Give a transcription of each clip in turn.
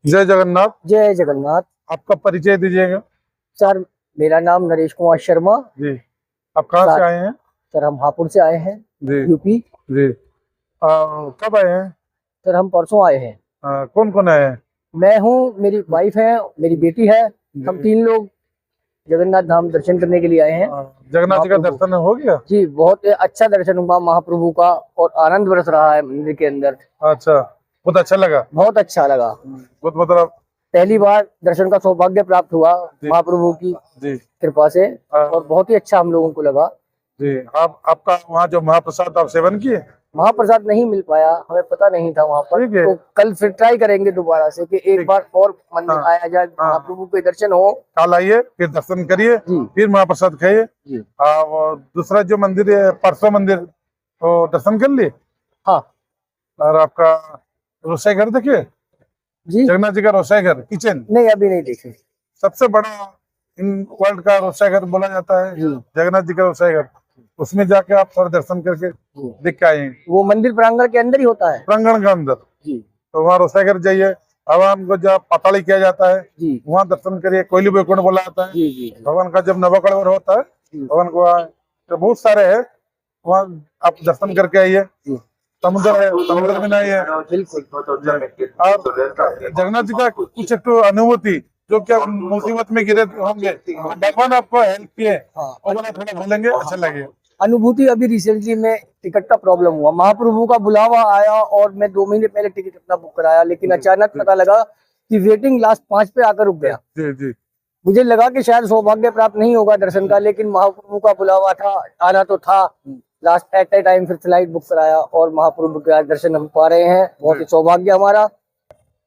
जय जगन्नाथ। जय जगन्नाथ। आपका परिचय दीजिएगा। सर, मेरा नाम नरेश कुमार शर्मा। जी। आप कहाँ से आए हैं? सर, हम हापुड़ से आए हैं। जी। यूपी। जी। कब आए हैं? सर, हम परसों आए हैं। कौन कौन आए हैं? मैं हूँ, मेरी वाइफ है, मेरी बेटी है। हम 3 लोग जगन्नाथ धाम दर्शन करने के लिए आए हैं। जगन्नाथ जी का दर्शन हो गया? जी, बहुत अच्छा दर्शन हुआ महाप्रभु का और आनंद बरस रहा है मंदिर के अंदर। अच्छा, बहुत अच्छा लगा। बहुत अच्छा लगा। बहुत मतलब पहली बार दर्शन का सौभाग्य प्राप्त हुआ महाप्रभु की कृपा से, और बहुत ही अच्छा हम लोगों को लगा। जी। आपका वहाँ जो महाप्रसाद आप सेवन किए? महाप्रसाद नहीं मिल पाया, हमें पता नहीं था वहाँ पर, तो कल फिर ट्राई करेंगे दोबारा से कि एक बार और मंदिर आया जाए, महाप्रभु के दर्शन हो। कल आइए, फिर दर्शन करिए, फिर महाप्रसाद खाइए। और दूसरा जो मंदिर है परसों मंदिर, तो दर्शन कर लिए? हाँ। और आपका रोसाई घर देखिए जी, जगन्नाथ जी का रोसाई घर किचन? नहीं, अभी नहीं देखे। सबसे बड़ा इन वर्ल्ड का रोसाई घर बोला जाता है जगन्नाथ जी का रोसाई घर। उसमें जाके आप थोड़ा दर्शन करके देख के आए। वो मंदिर प्रांगण के अंदर ही होता है? प्रांगण के अंदर जी। तो वहाँ रोसाई घर जाइए। भगवान को जब पाताली किया जाता है वहाँ दर्शन करिए। कोयली बैकुंठ बोला जाता है भगवान का। जब नवकलेवर होता है भगवान को तो बहुत सारे है वहाँ, आप दर्शन करके आइए। समुद्र है, समुद्र में नहाइए। और जगन्नाथ जी का कुछ एक अनुभूति जो क्या मुसीबत में गिरे होंगे, भगवान आपको हेल्प किए, थोड़ा बोलेंगे, अच्छा लगेगा। अनुभूति अभी रिसेंटली में टिकट का प्रॉब्लम हुआ, महाप्रभु का बुलावा आया और मैं 2 महीने पहले टिकट अपना बुक कराया, लेकिन अचानक पता लगा कि वेटिंग लास्ट 5 पे आकर रुक गया। जी जी। मुझे लगा कि शायद सौभाग्य प्राप्त नहीं होगा दर्शन का, लेकिन महाप्रभु का बुलावा था, आना तो था। लास्ट एट ए टाइम फिर फ्लाइट बुक कराया और महाप्रभु के दर्शन हम पा रहे हैं। बहुत ही सौभाग्य हमारा।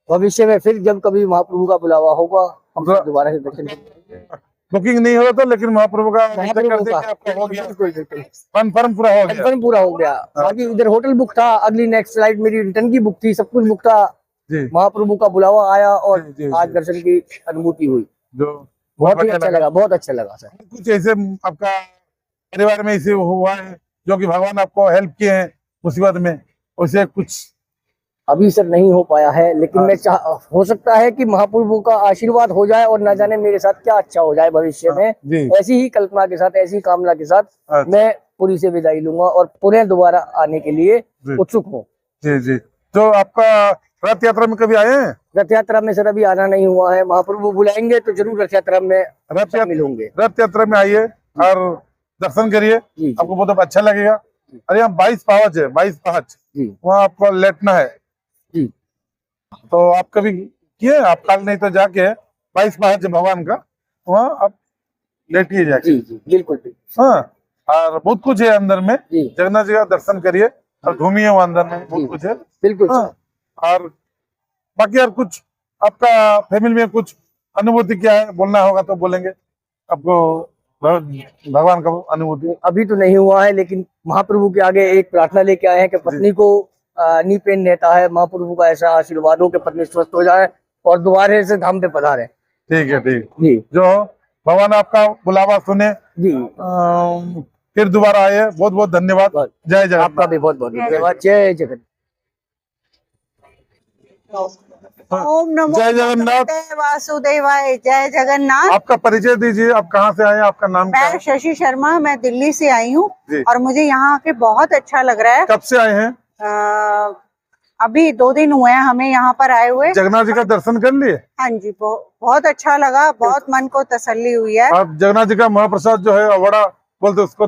भविष्य में फिर जब कभी महाप्रभु का बुलावा होगा हम दोबारा से दर्शन करेंगे। बुकिंग नहीं होगा तो, लेकिन महाप्रभु का कंफर्म पूरा हो गया। कंफर्म पूरा हो गया। बाकी इधर होटल बुक था, अगली नेक्स्ट फ्लाइट मेरी रिटर्न की बुक थी, सब कुछ बुक था। महाप्रभु का बुलावा आया और आज दर्शन की अनुभूति हुई, जो बहुत ही अच्छा लगा। बहुत अच्छा लगा सर। कुछ ऐसे आपका परिवार में ऐसे हुआ है जो कि भगवान आपको हेल्प किए हैं मुसीबत में, उसे कुछ? अभी सर नहीं हो पाया है, लेकिन मैं हो सकता है कि महाप्रभु का आशीर्वाद हो जाए और न जाने मेरे साथ क्या अच्छा हो जाए भविष्य में। ऐसी ही कल्पना के साथ, ऐसी कामना के साथ मैं पुरी से विदाई लूंगा और पुनः दोबारा आने के लिए उत्सुक हूँ। जी जी। तो आपका रथ यात्रा में कभी आए हैं? रथ यात्रा में सर अभी आना नहीं हुआ है। महाप्रभु बुलाएंगे तो जरूर रथ यात्रा में मिलूंगे। रथ यात्रा में आइए और दर्शन करिए, आपको बहुत अच्छा लगेगा। अरे यहाँ 22 पावच है, 22 पावच वहाँ आपको लेटना है। तो आप कभी किए? आप कल नहीं तो जाके 22 पावच भगवान का वहाँ आप लेटिए जाके। बिल्कुल। हाँ, और बहुत कुछ है अंदर में। जगन्नाथ जी का दर्शन करिए और घूमिए वहाँ अंदर में, बहुत कुछ है। बिल्कुल। और बाकी यार कुछ आपका फैमिली में कुछ अनुभूति क्या है, बोलना होगा तो बोलेंगे आपको भगवान का अनुभूति? अभी तो नहीं हुआ है, लेकिन महाप्रभु के आगे एक प्रार्थना लेके आए हैं कि पत्नी को नी पेन रहता है, महाप्रभु का ऐसा आशीर्वाद हो कि पत्नी स्वस्थ हो जाए और दोबारा से धाम पे पधारे। ठीक है, ठीक जी। जो भगवान आपका बुलावा सुने जी, फिर दोबारा आए। बहुत बहुत धन्यवाद। जय जगन्नाथ। आपका भी बहुत बहुत धन्यवाद। जय जगन्नाथ। ओम नमो जगन्नाथ वासुदेवाय। जय जगन्नाथ। आपका परिचय दीजिए, आप कहाँ से आए, आपका नाम क्या है? मैं शशि शर्मा, मैं दिल्ली से आई हूँ और मुझे यहाँ आके बहुत अच्छा लग रहा है। कब से आए हैं? अभी 2 दिन हुए हैं हमें यहाँ पर आए हुए। जगन्नाथ जी का दर्शन कर लिए? हाँ जी, बहुत अच्छा लगा, बहुत मन को तसल्ली हुई है। आप जगन्नाथ जी का महाप्रसाद जो है अवड़ा बोलते उसको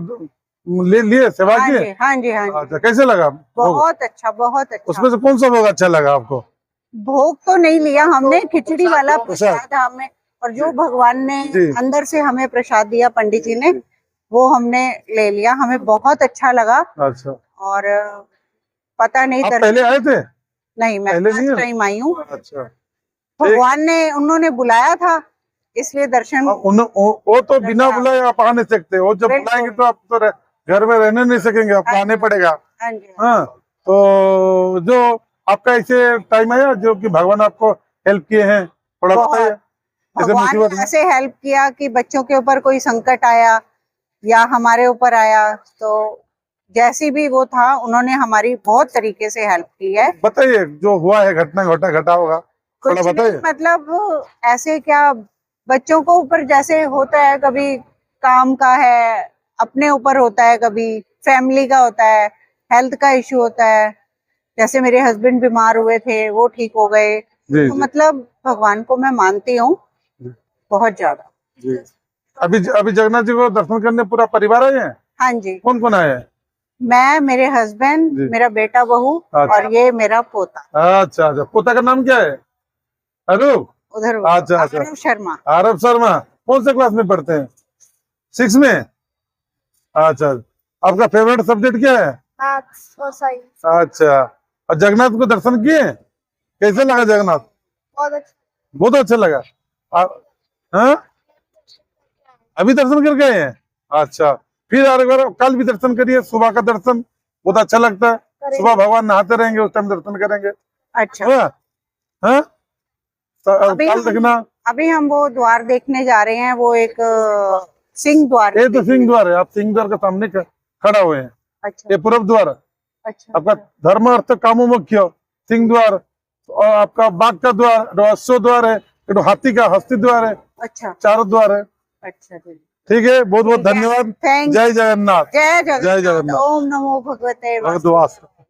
ले लिए, सेवा किए? हाँ जी, हाँ जी। अच्छा, कैसे लगा? बहुत अच्छा, बहुत अच्छा। उसमें से कौन सा भोग अच्छा लगा आपको? भोग तो नहीं लिया हमने, खिचड़ी वाला प्रसाद हमें, और जो भगवान ने अंदर से हमें प्रसाद दिया पंडित जी ने, वो हमने ले लिया। हमें बहुत अच्छा लगा। अच्छा। और पता नहीं पहले आए थे? नहीं, मैं फर्स्ट टाइम आई हूँ। अच्छा। भगवान ने, उन्होंने बुलाया था इसलिए दर्शन। वो तो बिना बुलाए आप आ नहीं सकते, वो जब बुलाएंगे तो आप तो घर में रहने नहीं सकेंगे, आपको आने पड़ेगा। हाँ, तो जो आपका ऐसे टाइम आया जो कि भगवान आपको हेल्प किए हैं, थोड़ा बताइए। भगवान ने ऐसे हेल्प किया कि बच्चों के ऊपर कोई संकट आया या हमारे ऊपर आया, तो जैसी भी वो था, उन्होंने हमारी बहुत तरीके से हेल्प की है। बताइए जो हुआ है, घटना घटा होगा थोड़ा कुछ बताइए। नहीं, मतलब ऐसे क्या बच्चों को ऊपर जैसे होता है, कभी काम का है, अपने ऊपर होता है, कभी फैमिली का होता है, हेल्थ का इशू होता है। जैसे मेरे हस्बैंड बीमार हुए थे, वो ठीक हो गए। जी तो जी मतलब भगवान को मैं मानती हूँ बहुत ज्यादा। जी। अभी अभी जगन्नाथ जी को दर्शन करने पूरा परिवार आए हैं? हाँ जी, कौन कौन आए हैं? मैं, मेरे हस्बैंड, जी। मेरा बेटा बहू अच्छा। और ये मेरा पोता। अच्छा अच्छा, पोता का नाम क्या है? अरूप। उधर अच्छा अच्छा। आरव शर्मा। आरव शर्मा कौन से क्लास में पढ़ते हैं? 6 में। अच्छा, आपका फेवरेट सब्जेक्ट क्या है? मैथ्स और साइंस। अच्छा, और जगन्नाथ को दर्शन किए? कैसे लगा जगन्नाथ? बहुत अच्छा। बहुत अच्छा लगा। हाँ, अभी दर्शन करके आए हैं? अच्छा, फिर एक बार कल भी दर्शन करिए, सुबह का दर्शन बहुत अच्छा लगता है। सुबह भगवान नहाते रहेंगे, उस टाइम दर्शन करेंगे। अच्छा, हाँ हाँ, तो कल देखना। अभी हम वो द्वार देखने जा रहे हैं, वो एक सिंह द्वार। ये तो सिंह द्वार है, आप सिंह द्वार के सामने खड़ा हुए हैं। अच्छा ये पूर्व द्वार। अच्छा। आपका धर्म अर्थ कामो मुख्य सिंह द्वार, और आपका बाघ का द्वार, अश्व द्वार है, एक हाथी का हस्ती द्वार है, अच्छा 4 द्वार है। अच्छा जी। ठीक है, बहुत बहुत धन्यवाद। थैंक जय जगन्नाथ। जय जय जगन्नाथ। जगन्नाथ। ओम नमो भगवते भगवद्वास।